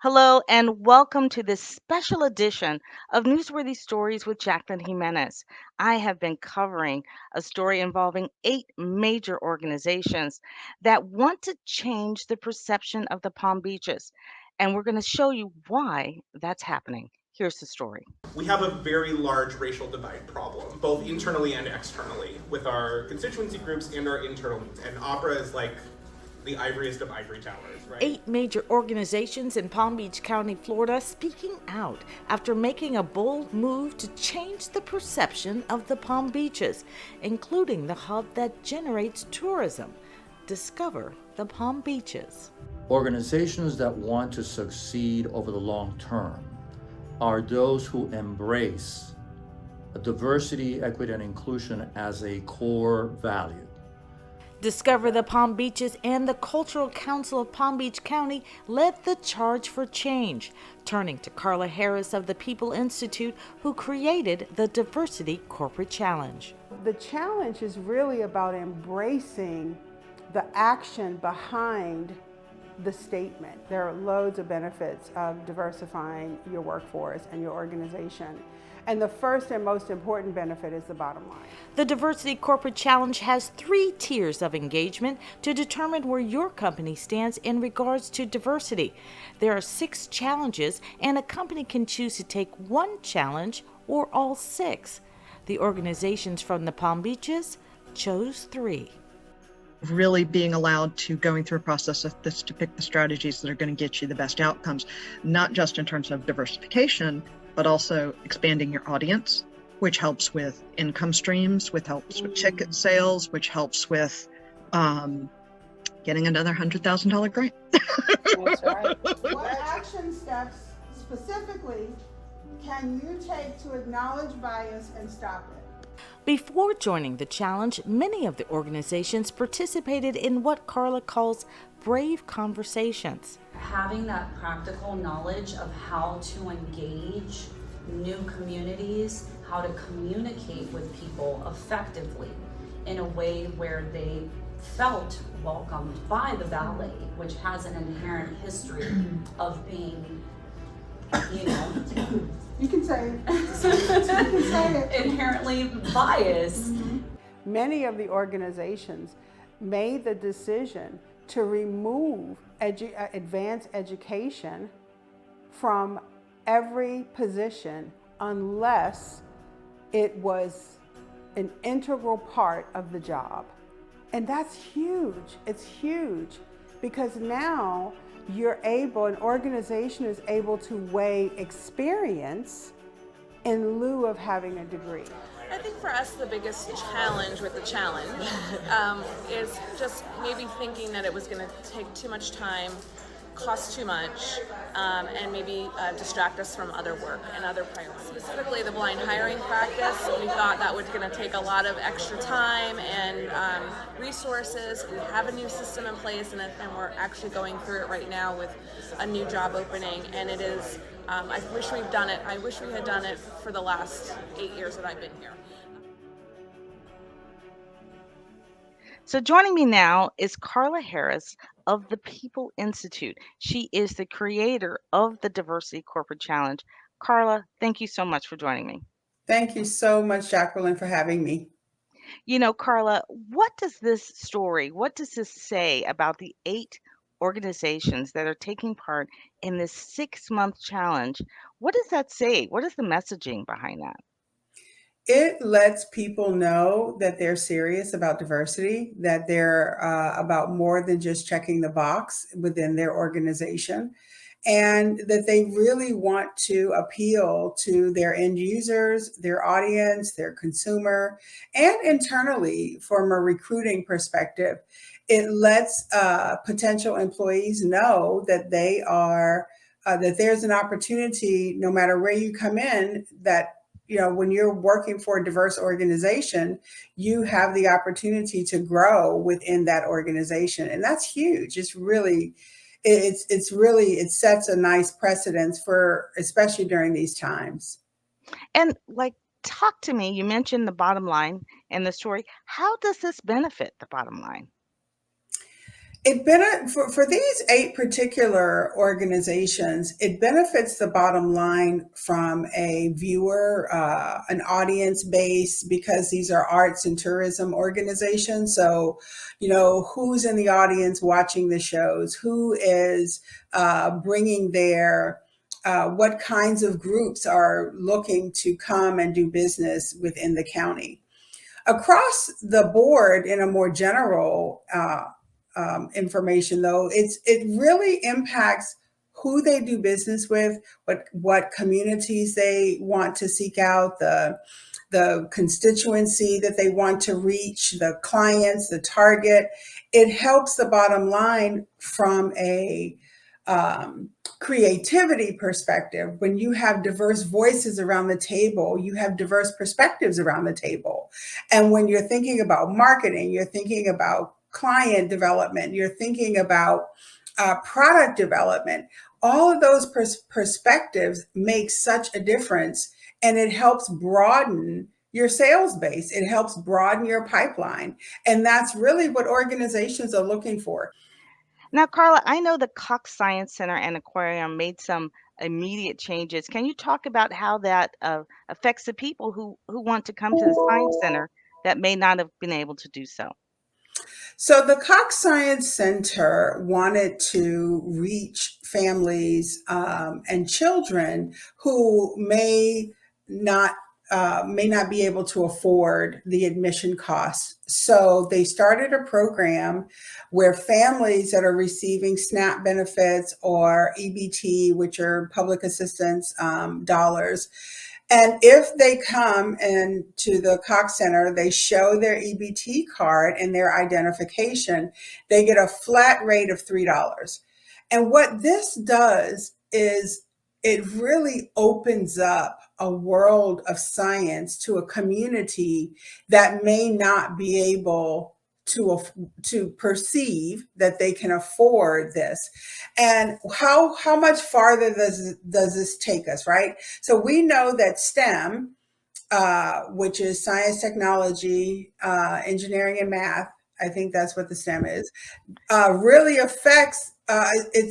Hello, and welcome to this special edition of Newsworthy Stories with Jacqueline Jimenez. I have been covering a story involving 8 major organizations that want to change the perception of the Palm Beaches. And we're going to show you why that's happening. Here's the story. We have a very large racial divide problem, both internally and externally, with our constituency groups and our internal needs. And opera is like the ivoriest of ivory towers, right? 8 major organizations in Palm Beach County, Florida, speaking out after making a bold move to change the perception of the Palm Beaches, including the hub that generates tourism. Discover the Palm Beaches. Organizations that want to succeed over the long term are those who embrace diversity, equity, and inclusion as a core value. Discover the Palm Beaches, and the Cultural Council of Palm Beach County led the charge for change, turning to Carla Harris of the People Institute, who created the Diversity Corporate Challenge. The challenge is really about embracing the action behind the statement. There are loads of benefits of diversifying your workforce and your organization. And the first and most important benefit is the bottom line. The Diversity Corporate Challenge has 3 tiers of engagement to determine where your company stands in regards to diversity. There are 6 challenges, and a company can choose to take one challenge or all 6. The organizations from the Palm Beaches chose 3. Really being allowed to going through a process of this to pick the strategies that are going to get you the best outcomes, not just in terms of diversification, but also expanding your audience, which helps with income streams, which helps with ticket sales, which helps with getting another $100,000 grant. That's right. What action steps specifically can you take to acknowledge bias and stop it? Before joining the challenge, many of the organizations participated in what Carla calls brave conversations. Having that practical knowledge of how to engage new communities, how to communicate with people effectively in a way where they felt welcomed by the ballet, which has an inherent history of being, You can say it. You can say it. inherently biased. Many of the organizations made the decision to remove advanced education from every position unless it was an integral part of the job. And that's huge. It's huge because now an organization is able to weigh experience in lieu of having a degree. I think for us the biggest challenge with the challenge is just maybe thinking that it was going to take too much time, cost too much, and maybe distract us from other work and other priorities. Specifically the blind hiring practice, we thought that was going to take a lot of extra time and resources. We have a new system in place and we're actually going through it right now with a new job opening, and it is I wish we had done it for the last 8 years that I've been here. So joining me now is Carla Harris of the People Institute. She is the creator of the Diversity Corporate Challenge. Carla, thank you so much for joining me. Thank you so much, Jacqueline, for having me. Carla, what does this say about the 8 organizations that are taking part in this 6-month challenge? What does that say? What is the messaging behind that? It lets people know that they're serious about diversity, that they're about more than just checking the box within their organization, and that they really want to appeal to their end users, their audience, their consumer, and internally from a recruiting perspective. It lets potential employees know that that there's an opportunity, no matter where you come in, that when you're working for a diverse organization, you have the opportunity to grow within that organization. And that's huge. It sets a nice precedence especially during these times. And talk to me, you mentioned the bottom line in the story. How does this benefit the bottom line? For these 8 particular organizations, it benefits the bottom line from a viewer, an audience base, because these are arts and tourism organizations. So, who's in the audience watching the shows? Who is bringing what kinds of groups are looking to come and do business within the county? Across the board, in a more general information, though, it really impacts who they do business with, what communities they want to seek out, the constituency that they want to reach, the clients, the target. It helps the bottom line from a creativity perspective. When you have diverse voices around the table, you have diverse perspectives around the table. And when you're thinking about marketing, you're thinking about client development, you're thinking about product development, all of those perspectives make such a difference. And it helps broaden your sales base. It helps broaden your pipeline. And that's really what organizations are looking for. Now, Carla, I know the Cox Science Center and Aquarium made some immediate changes. Can you talk about how that affects the people who want to come to the Science Center that may not have been able to do so? So the Cox Science Center wanted to reach families and children who not may not be able to afford the admission costs. So they started a program where families that are receiving SNAP benefits or EBT, which are public assistance dollars, and if they come into the Cox Center, they show their EBT card and their identification, they get a flat rate of $3. And what this does is it really opens up a world of science to a community that may not be able to perceive that they can afford this. And how much farther does this take us, right? So we know that STEM, which is science, technology, engineering, and math, I think that's what the STEM is, really affects.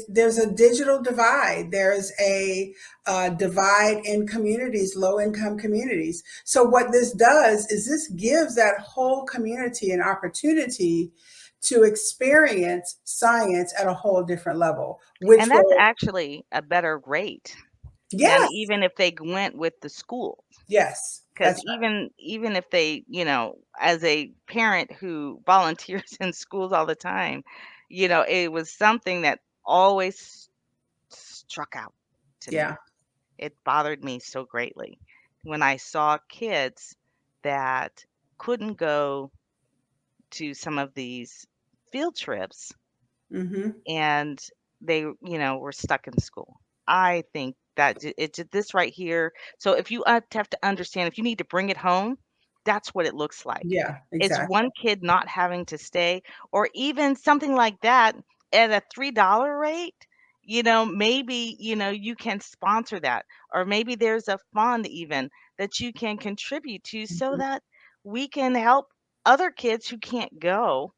There's a digital divide. There's a divide in communities, low-income communities. So what this does is this gives that whole community an opportunity to experience science at a whole different level, which And that's will, actually a better rate than yes, even if they went with the school. yes, Because that's even if they, as a parent who volunteers in schools all the time, it was something that always struck out to yeah. me. It bothered me so greatly when I saw kids that couldn't go to some of these field trips Hmm. and they, were stuck in school. I think that this right here. So if you have to understand, if you need to bring it home, that's what it looks like. Yeah, It's exactly. one kid not having to stay, or even something like that at a $3 rate. Maybe, you can sponsor that, or maybe there's a fund even that you can contribute to so Mhm. that we can help other kids who can't go,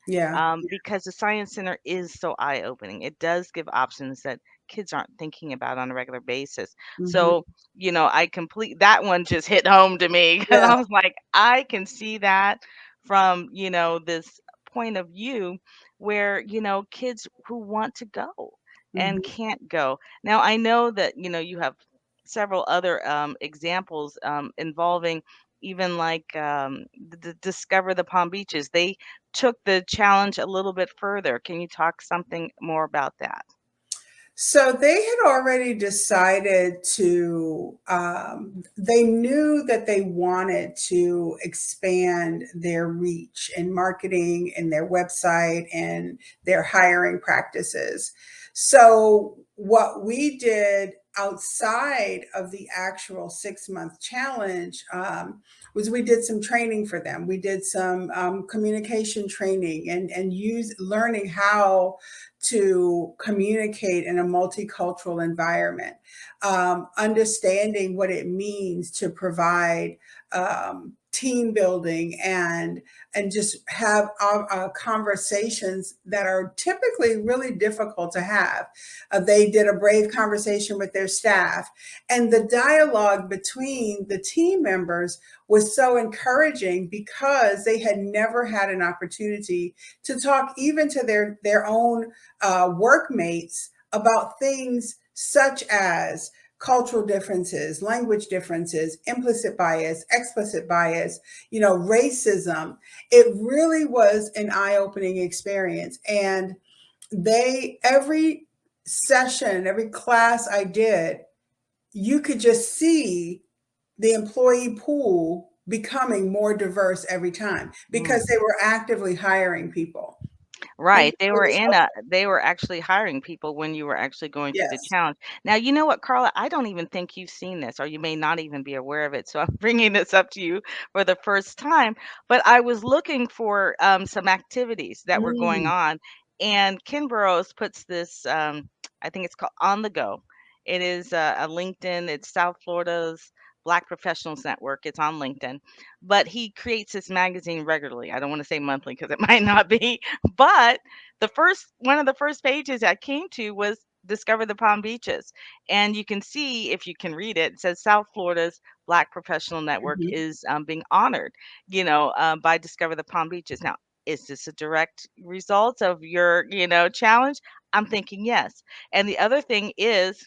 Yeah. because the science center is so eye-opening. It does give options that kids aren't thinking about on a regular basis. Hmm. So, I complete that one just hit home to me because Yeah. I was like, I can see that from, this point of view where, kids who want to go and Hmm. can't go. Now, I know that, you have several other examples involving even like Discover the Palm Beaches. They took the challenge a little bit further. Can you talk something more about that? So they had already decided they knew that they wanted to expand their reach in marketing and their website and their hiring practices. So what we did outside of the actual 6-month challenge was we did some training for them. We did some communication training and learning how to communicate in a multicultural environment, understanding what it means to provide team building and just have conversations that are typically really difficult to have. They did a brave conversation with their staff, and the dialogue between the team members was so encouraging because they had never had an opportunity to talk even to their own workmates about things such as cultural differences, language differences, implicit bias, explicit bias, racism. It really was an eye-opening experience. And every session, every class I did, you could just see the employee pool becoming more diverse every time because they were actively hiring people. And Right. it was They were actually hiring people when you were actually going through the yes. challenge. Now, you know what, Carla? I don't even think you've seen this, or you may not even be aware of it. So I'm bringing this up to you for the first time. But I was looking for some activities that were going Mm, on, and Ken Burrows puts this. I think it's called On the Go. It is a LinkedIn. It's South Florida's Black Professionals Network. It's on LinkedIn, but he creates this magazine regularly. I don't want to say monthly because it might not be, but the first one of the first pages I came to was Discover the Palm Beaches. And you can see, if you can read it, it says South Florida's Black Professional Network mhm. is being honored, by Discover the Palm Beaches. Now, is this a direct result of your, challenge? I'm thinking yes. And the other thing is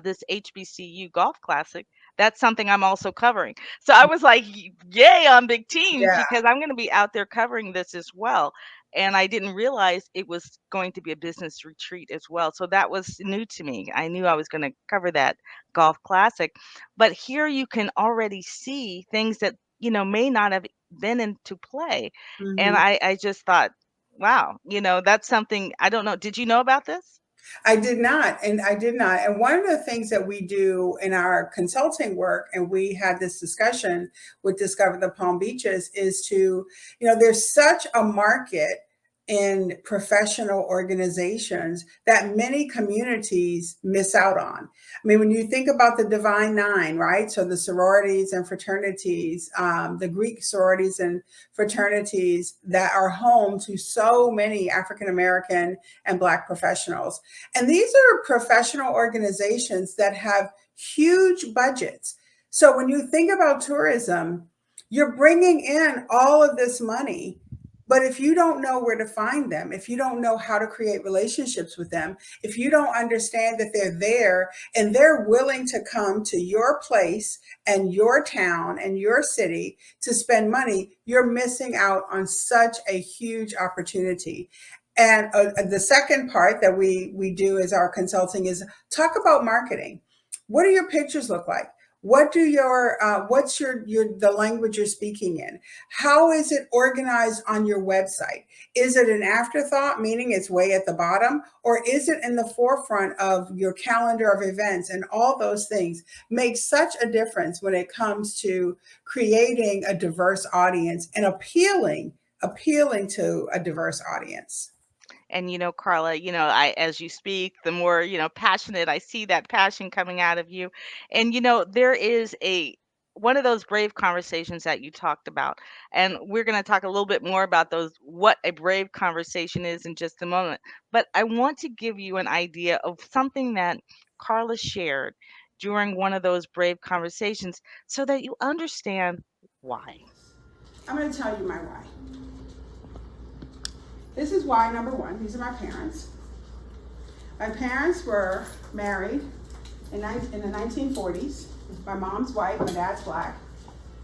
this HBCU Golf Classic. That's something I'm also covering. So I was like, yay on big teams Yeah. because I'm going to be out there covering this as well. And I didn't realize it was going to be a business retreat as well. So that was new to me. I knew I was going to cover that golf classic. But here you can already see things that, may not have been into play. And Mhm. I just thought, wow, that's something I don't know. Did you know about this? I did not. And I did not. And one of the things that we do in our consulting work, and we had this discussion with Discover the Palm Beaches, is there's such a market in professional organizations that many communities miss out on. I mean, when you think about the Divine Nine, right? So the sororities and fraternities, the Greek sororities and fraternities that are home to so many African American and Black professionals. And these are professional organizations that have huge budgets. So when you think about tourism, you're bringing in all of this money. But if you don't know where to find them, if you don't know how to create relationships with them, if you don't understand that they're there and they're willing to come to your place and your town and your city to spend money, you're missing out on such a huge opportunity. And the second part that we do as our consulting is talk about marketing. What do your pictures look like? What do what's your the language you're speaking in? How is it organized on your website? Is it an afterthought, meaning it's way at the bottom, or is it in the forefront of your calendar of events? And all those things make such a difference when it comes to creating a diverse audience and appealing to a diverse audience. And Carla, I as you speak, the more, passionate I see that passion coming out of you. And there is a one of those brave conversations that you talked about. And we're going to talk a little bit more about those what a brave conversation is in just a moment. But I want to give you an idea of something that Carla shared during one of those brave conversations so that you understand why. I'm going to tell you my why. This is why number one. These are my parents. My parents were married in the 1940s. My mom's white, my dad's black.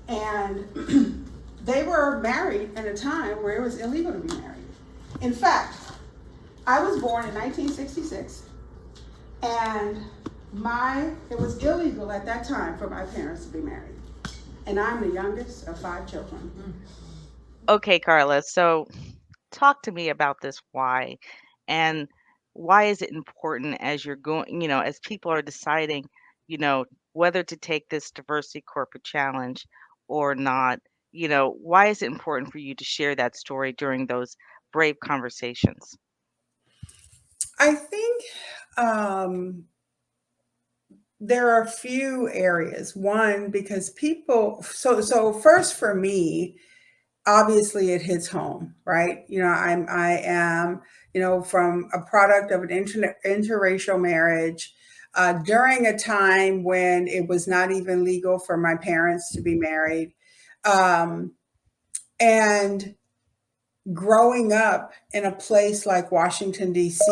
And they were married in a time where it was illegal to be married. In fact, I was born in 1966, and it was illegal at that time for my parents to be married. And I'm the youngest of 5 children. Okay, Carla. So talk to me about this why and why is it important as you're going, as people are deciding, whether to take this diversity corporate challenge or not, why is it important for you to share that story during those brave conversations? I think um, there are a few areas. One, because people, so first for me, obviously it hits home, right? I am, from a product of an interracial marriage, during a time when it was not even legal for my parents to be married. Um, and growing up in a place like Washington, D.C.,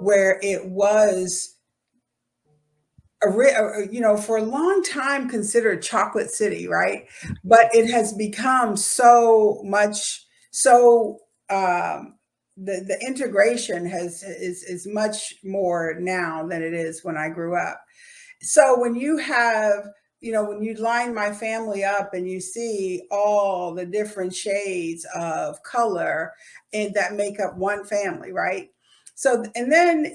where it was for a long time considered chocolate city, right? But it has become so much so the integration is much more now than it is when I grew up. So when you have, when you line my family up and you see all the different shades of color and that make up one family, right? So, and then,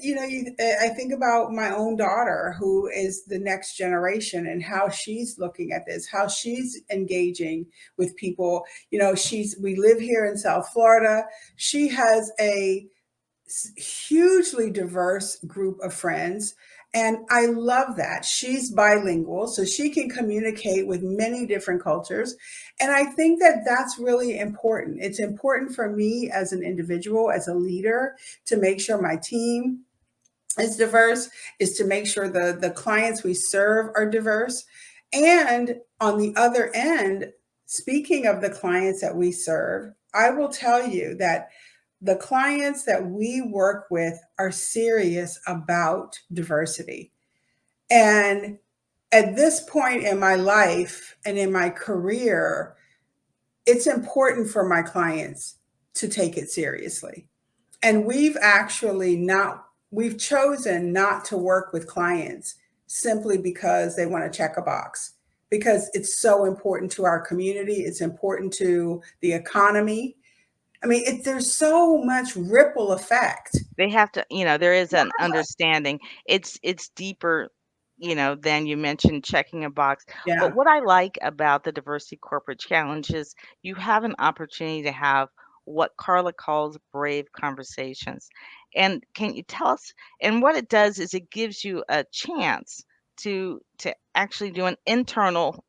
I think about my own daughter, who is the next generation, and how she's looking at this, how she's engaging with people. We live here in South Florida. She has a hugely diverse group of friends. And I love that. She's bilingual, so she can communicate with many different cultures. And I think that that's really important. It's important for me as an individual, as a leader, to make sure my team is diverse, is to make sure the clients we serve are diverse. And on the other end, speaking of the clients that we serve, I will tell you that the clients that we work with are serious about diversity. And at this point in my life and in my career, it's important for my clients to take it seriously. And we've chosen not to work with clients simply because they want to check a box, because it's so important to our community, it's important to the economy. I mean, there's so much ripple effect. They have to, there is an understanding. It's deeper, than you mentioned checking a box. But Yeah, what I like about the Diversity Corporate Challenge is you have an opportunity to have what Carla calls brave conversations. And can you tell us, and what it does is it gives you a chance to actually do an internal,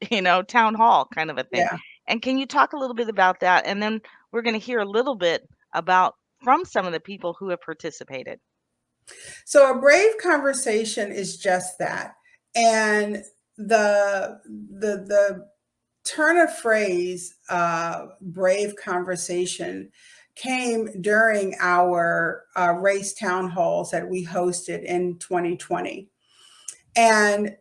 town hall kind of a thing. yeah. And can you talk a little bit about that? And then we're going to hear a little bit about from some of the people who have participated. So a brave conversation is just that. And the turn of phrase, brave conversation, came during our race town halls that we hosted in 2020. And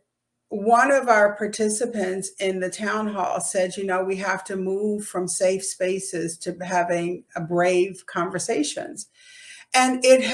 one of our participants in the town hall said, we have to move from safe spaces to having a brave conversations. And it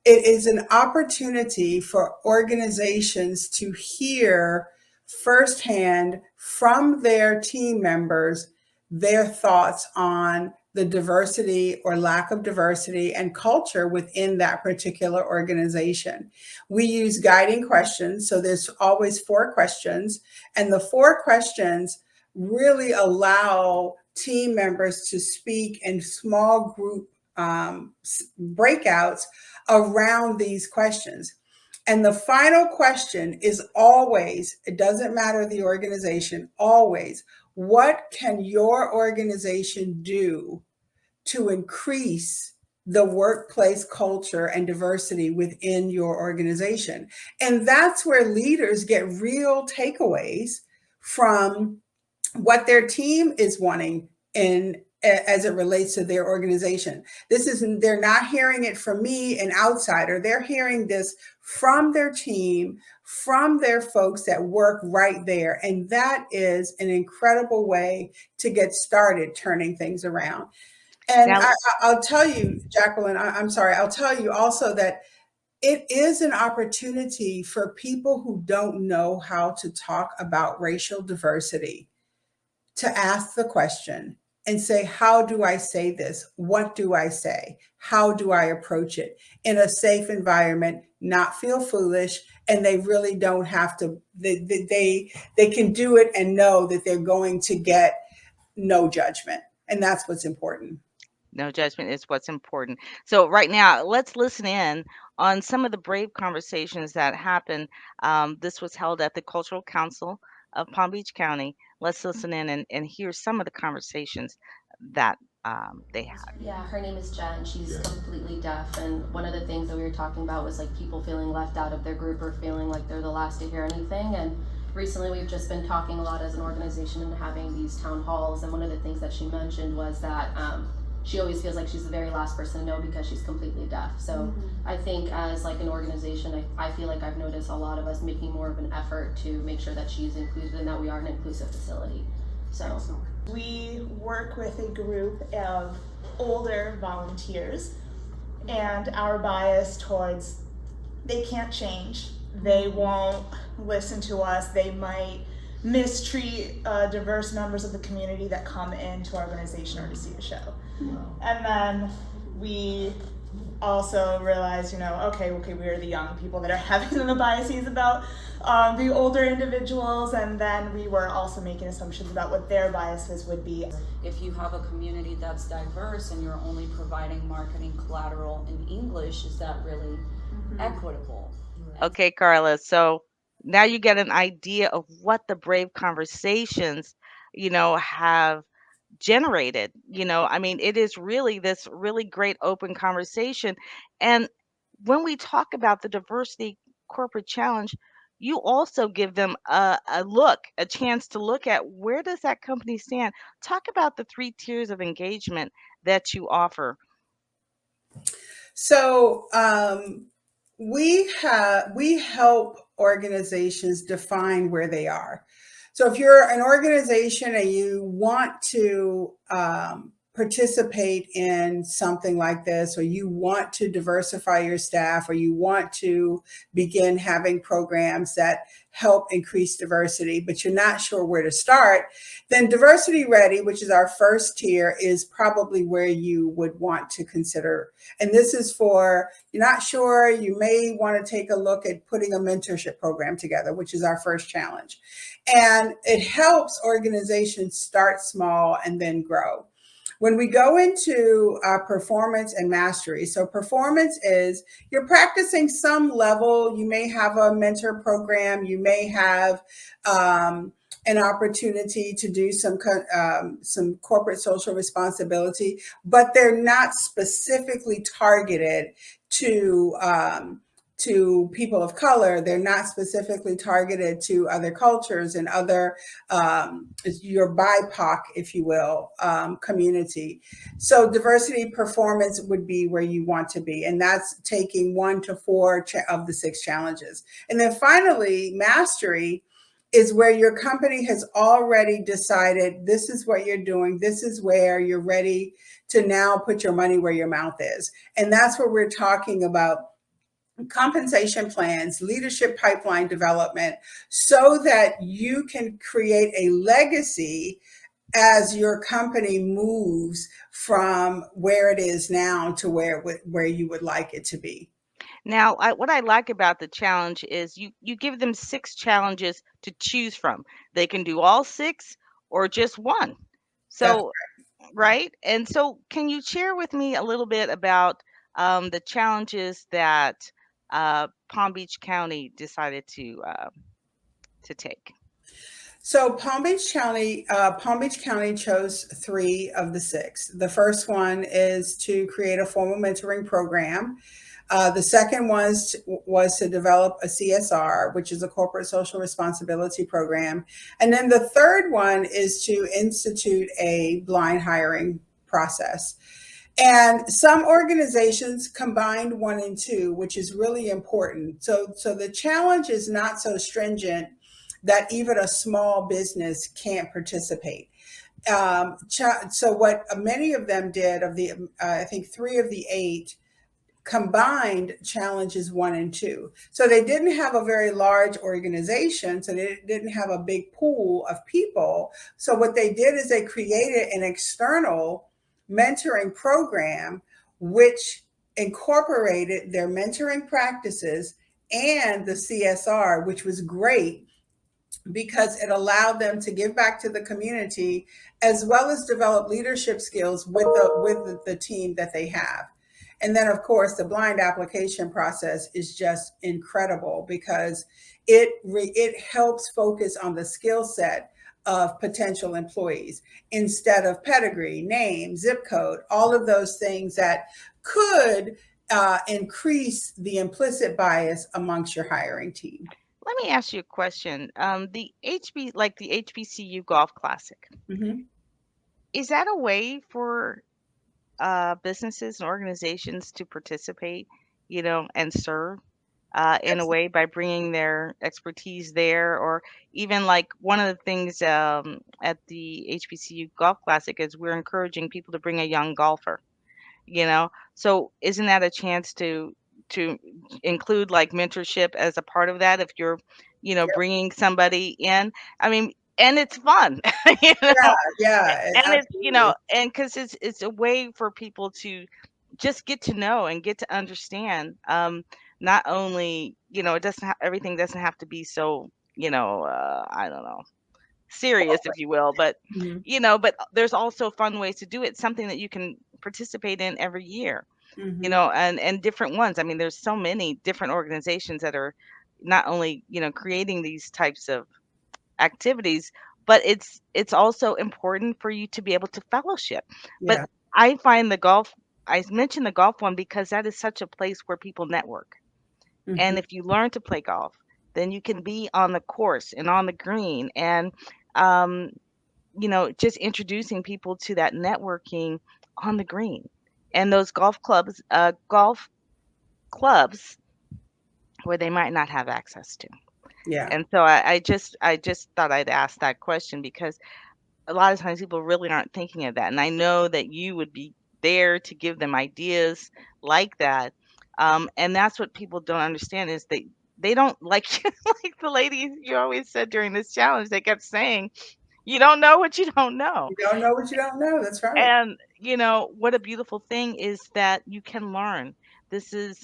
is an opportunity for organizations to hear firsthand from their team members their thoughts on the diversity or lack of diversity and culture within that particular organization. We use guiding questions. So there's always 4 questions, and the 4 questions really allow team members to speak in small group breakouts around these questions. And the final question is always, it doesn't matter the organization, always, what can your organization do to increase the workplace culture and diversity within your organization? And that's where leaders get real takeaways from what their team is wanting in as it relates to their organization. They're not hearing it from me, an outsider. They're hearing this from their team, from their folks that work right there. And that is an incredible way to get started turning things around. And Now, I'll tell you, Jacqueline, I'm sorry, I'll tell you also that it is an opportunity for people who don't know how to talk about racial diversity to ask the question and say, how do I say this? What do I say? How do I approach it in a safe environment, not feel foolish? And they really don't have to, they can do it and know that they're going to get no judgment. And that's what's important. no judgment is what's important. So right now, let's listen in on some of the brave conversations that happened. This was held at the Cultural Council of Palm Beach County. Let's listen in and hear some of the conversations that they had. Yeah, her name is Jen. She's completely deaf, and one of the things that we were talking about was like people feeling left out of their group or feeling like they're the last to hear anything. And recently we've just been talking a lot as an organization and having these town halls, and one of the things that she mentioned was that she always feels like she's the very last person to know because she's completely deaf. So I think as like an organization, I feel like I've noticed a lot of us making more of an effort to make sure that she's included and that we are an inclusive facility. So we work with a group of older volunteers, and our bias towards they can't change, they won't listen to us, they might mistreat diverse members of the community that come into our organization or to see the show. And then we also realize, okay, we're the young people that are having the biases about the older individuals, and then we were also making assumptions about what their biases would be. If you have a community that's diverse and you're only providing marketing collateral in English, is that really equitable? Okay, Carla. So now you get an idea of what the brave conversations, have generated. I mean, it is really this really great open conversation. And when we talk about the diversity corporate challenge, you also give them a chance to look at where does that company stand. Talk about the 3 tiers of engagement that you offer. So we help organizations define where they are. So if you're an organization and you want to participate in something like this, or you want to diversify your staff, or you want to begin having programs that help increase diversity, but you're not sure where to start, then Diversity Ready, which is our first tier, is probably where you would want to consider. And this is for, you're not sure, you may want to take a look at putting a mentorship program together, which is our first challenge. And it helps organizations start small and then grow. When we go into performance and mastery, so performance is you're practicing some level. You may have a mentor program. You may have an opportunity to do some corporate social responsibility, but they're not specifically targeted to people of color. They're not specifically targeted to other cultures and other, your BIPOC, if you will, community. So diversity performance would be where you want to be. And that's taking 1 to 4 of the 6 challenges. And then finally, mastery is where your company has already decided this is what you're doing. This is where you're ready to now put your money where your mouth is. And that's where we're talking about compensation plans, leadership pipeline development, so that you can create a legacy as your company moves from where it is now to where you would like it to be. Now, what I like about the challenge is you give them 6 challenges to choose from. They can do all 6 or just one. So, right? And so can you share with me a little bit about the challenges that Palm Beach County decided to take? So Palm Beach County chose 3 of the 6. The first one is to create a formal mentoring program. The second was to develop a CSR, which is a corporate social responsibility program. And then the third one is to institute a blind hiring process. And some organizations combined 1 and 2, which is really important. So the challenge is not so stringent that even a small business can't participate. So what many of them did, of the I think 3 of the 8, combined challenges 1 and 2. So they didn't have a very large organization, so they didn't have a big pool of people. So what they did is they created an external mentoring program which incorporated their mentoring practices and the CSR, which was great because it allowed them to give back to the community as well as develop leadership skills with the team that they have. And then, of course, the blind application process is just incredible because it helps focus on the skill set of potential employees instead of pedigree, name, zip code, all of those things that could increase the implicit bias amongst your hiring team. Let me ask you a question. Like the HBCU Golf Classic, Mhm. is that a way for businesses and organizations to participate, and serve in a way by bringing their expertise there? Or even like one of the things at the HBCU Golf Classic is we're encouraging people to bring a young golfer. So isn't that a chance to include like mentorship as a part of that if you're bringing somebody in? I mean, and it's fun. you Yeah, know yeah, and it's absolutely. and because it's a way for people to just get to know and get to understand, not only it doesn't everything doesn't have to be so, I don't know, serious, if you will, but Mhm, there's also fun ways to do it, something that you can participate in every year, mhm. and different ones. I mean, there's so many different organizations that are not only creating these types of activities, but it's also important for you to be able to fellowship. But Yeah. I find the golf, I mentioned the golf one because that is such a place where people network. And Mhm. if you learn to play golf, then you can be on the course and on the green, and um, just introducing people to that networking on the green. And those golf clubs where they might not have access to. Yeah. And so I just thought I'd ask that question because a lot of times people really aren't thinking of that. And I know that you would be there to give them ideas like that. And that's what people don't understand is they don't like like the lady you always said during this challenge, they kept saying, you don't know what you don't know. You don't know what you don't know. That's right. And what a beautiful thing is that you can learn. This is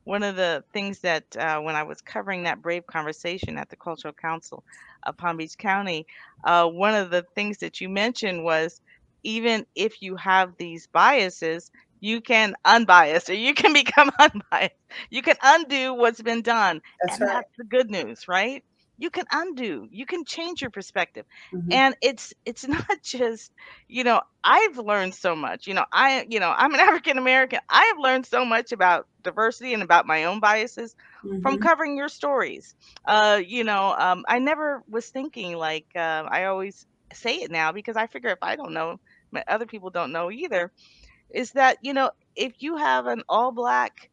one of the things that when I was covering that brave conversation at the Cultural Council of Palm Beach County, one of the things that you mentioned was even if you have these biases, you can unbias or you can become unbiased. You can undo what's been done. That's And right. that's the good news, right? You can undo, you can change your perspective. Mhm. And it's not just, I've learned so much. I'm an African American. I have learned so much about diversity and about my own biases from Mhm. covering your stories. I never was thinking like I always say it now because I figure if I don't know, other people don't know either, is that, if you have an all black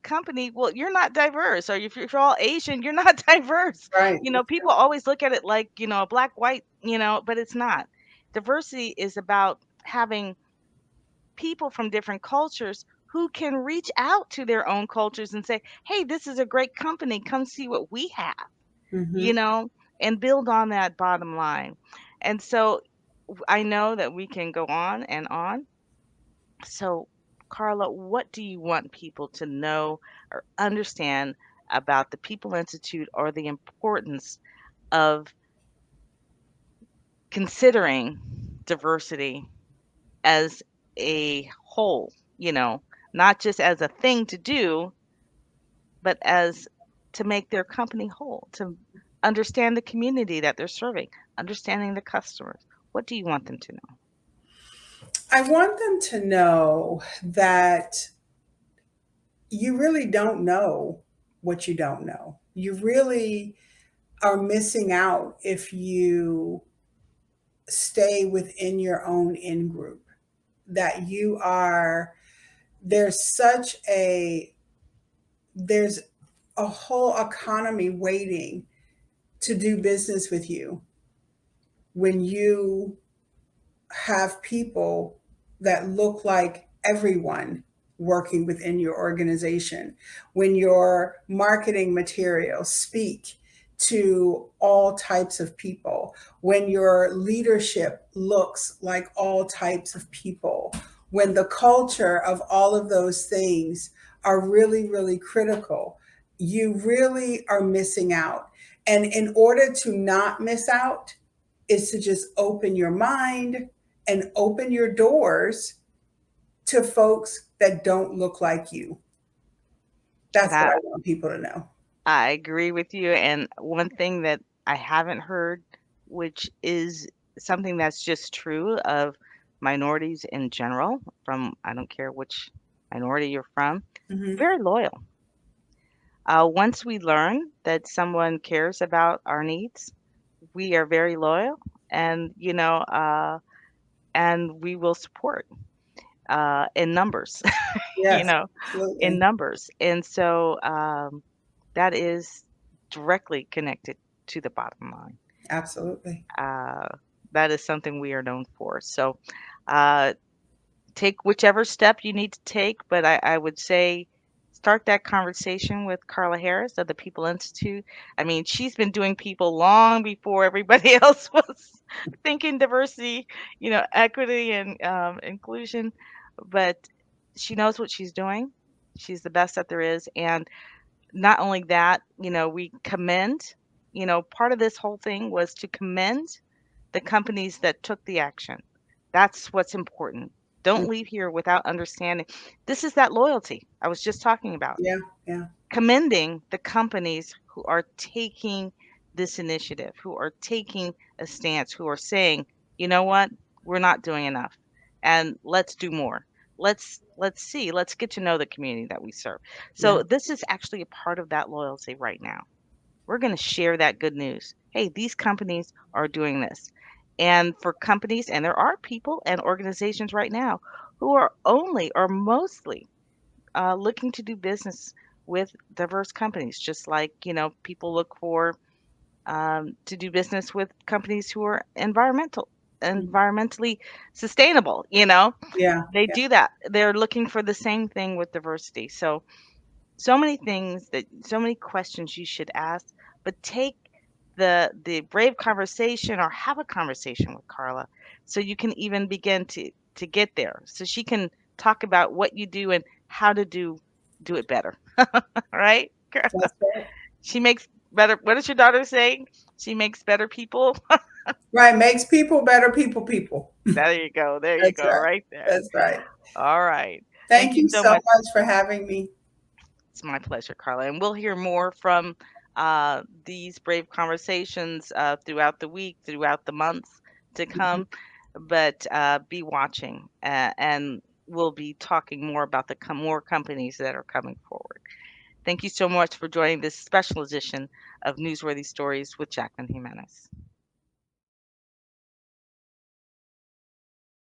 company, well, you're not diverse. Or if you're all Asian, you're not diverse. Right. That's People always look at it like, black, white, but it's not. Diversity is about having people from different cultures who can reach out to their own cultures and say, hey, this is a great company. Come see what we have, you Mhm. know, and build on that bottom line. And so I know that we can go on and on. So, Carla, what do you want people to know or understand about the People Institute or the importance of considering diversity as a whole, not just as a thing to do, but as to make their company whole, to understand the community that they're serving, understanding the customers? What do you want them to know? I want them to know that you really don't know what you don't know. You really are missing out if you stay within your own in group. That you are there's such a there's a whole economy waiting to do business with you when you have people that look like everyone working within your organization, when your marketing materials speak to all types of people, when your leadership looks like all types of people, when the culture of all of those things are really, really critical, you really are missing out. And in order to not miss out, is to just open your mind and open your doors to folks that don't look like you. That's what That I want people to know. I agree with you. And one thing that I haven't heard, which is something that's just true of minorities in general, from I don't care which minority you're from, Hmm. very loyal. Once we learn that someone cares about our needs, we are very loyal, and and we will support in numbers, you Yes, know, in absolutely. numbers. And so that is directly connected to the bottom line. Absolutely. Uh, that is something we are known for. So uh, take whichever step you need to take, but I would say start that conversation with Carla Harris of the People Institute. I mean, she's been doing people long before everybody else was thinking diversity, equity and inclusion, but she knows what she's doing. She's the best that there is. And not only that, we commend, part of this whole thing was to commend the companies that took the action. That's what's important. Mm. Don't leave here without understanding. This is that loyalty I was just talking about. Yeah, yeah, Commending the companies who are taking this initiative, who are taking a stance, who are saying, you know what, we're not doing enough, and let's do more. Let's see. Let's get to know the community that we serve. yeah, So this is actually a part of that loyalty right now. We're going to share that good news. Hey, these companies are doing this. And for companies, and there are people and organizations right now who are only or mostly looking to do business with diverse companies, just like, people look for to do business with companies who are mm, environmentally sustainable, yeah, they yeah, do that. They're looking for the same thing with diversity. So many things that so many questions you should ask, but take the brave conversation or have a conversation with Carla so you can even begin to get there. So she can talk about what you do and how to do it better. Right? that's right. She makes better, what does your daughter say? She makes better people. Right, makes people better people, people. There you go. There you That's go. right. Right there. That's right. All right. Thank Thank you you so so much. much for having me. It's my pleasure, Carla. And we'll hear more from these brave conversations throughout the week, throughout the months to Mhm. come. But be watching, and we'll be talking more about the more companies that are coming forward. Thank you so much for joining this special edition of Newsworthy Stories with Jacqueline Jimenez.